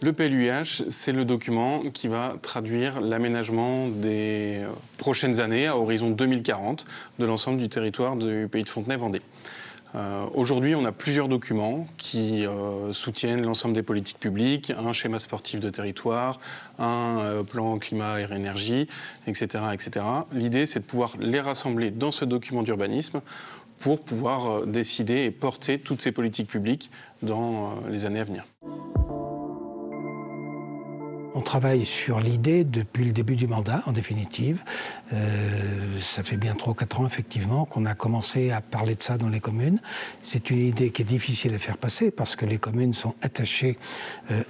Le PLUiH, c'est le document qui va traduire l'aménagement des prochaines années, à horizon 2040, de l'ensemble du territoire du pays de Fontenay-Vendée. Aujourd'hui, on a plusieurs documents qui soutiennent l'ensemble des politiques publiques, un schéma sportif de territoire, un plan climat, air, énergie, etc., etc. L'idée, c'est de pouvoir les rassembler dans ce document d'urbanisme pour pouvoir décider et porter toutes ces politiques publiques dans les années à venir. On travaille sur l'idée depuis le début du mandat, en définitive. Ça fait bien 3 ou 4 ans, effectivement, qu'on a commencé à parler de ça dans les communes. C'est une idée qui est difficile à faire passer parce que les communes sont attachées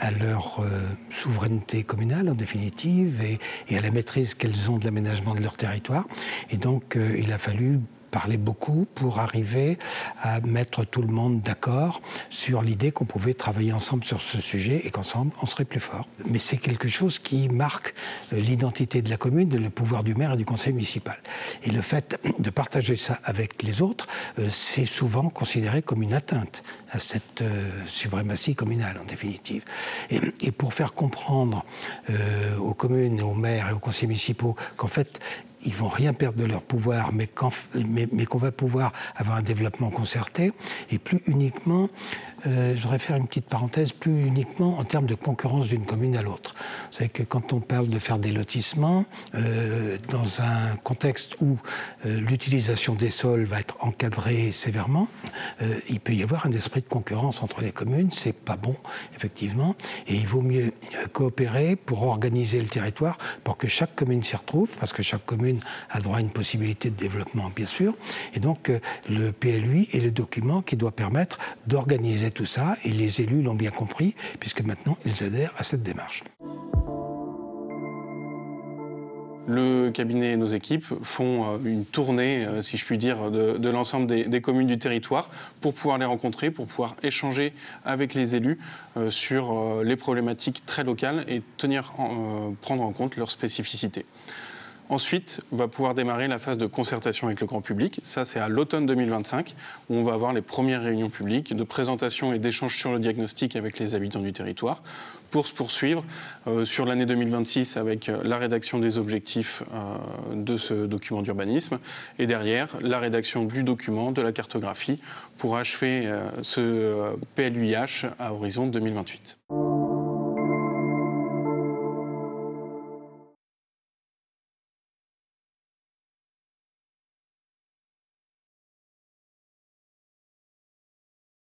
à leur souveraineté communale, en définitive, et à la maîtrise qu'elles ont de l'aménagement de leur territoire. Et donc, il a fallu parler beaucoup pour arriver à mettre tout le monde d'accord sur l'idée qu'on pouvait travailler ensemble sur ce sujet et qu'ensemble, on serait plus fort. Mais c'est quelque chose qui marque l'identité de la commune, le pouvoir du maire et du conseil municipal. Et le fait de partager ça avec les autres, c'est souvent considéré comme une atteinte à cette suprématie communale, en définitive. Et pour faire comprendre aux communes, aux maires et aux conseils municipaux qu'en fait, ils ne vont rien perdre de leur pouvoir, mais qu'on va pouvoir avoir un développement concerté, et plus uniquement, je voudrais faire une petite parenthèse, plus uniquement en termes de concurrence d'une commune à l'autre. Vous savez que quand on parle de faire des lotissements, dans un contexte où l'utilisation des sols va être encadrée sévèrement, il peut y avoir un esprit de concurrence entre les communes, c'est pas bon, effectivement, et il vaut mieux coopérer pour organiser le territoire, pour que chaque commune s'y retrouve, parce que chaque commune a droit à une possibilité de développement, bien sûr, et donc le PLUi est le document qui doit permettre d'organiser tout ça, et les élus l'ont bien compris, puisque maintenant ils adhèrent à cette démarche. Le cabinet et nos équipes font une tournée, si je puis dire, de l'ensemble des communes du territoire pour pouvoir les rencontrer, pour pouvoir échanger avec les élus sur les problématiques très locales et prendre en compte leurs spécificités. Ensuite, on va pouvoir démarrer la phase de concertation avec le grand public. Ça, c'est à l'automne 2025, où on va avoir les premières réunions publiques de présentation et d'échange sur le diagnostic avec les habitants du territoire, pour se poursuivre sur l'année 2026 avec la rédaction des objectifs de ce document d'urbanisme, et derrière, la rédaction du document, de la cartographie, pour achever ce PLUiH à horizon 2028.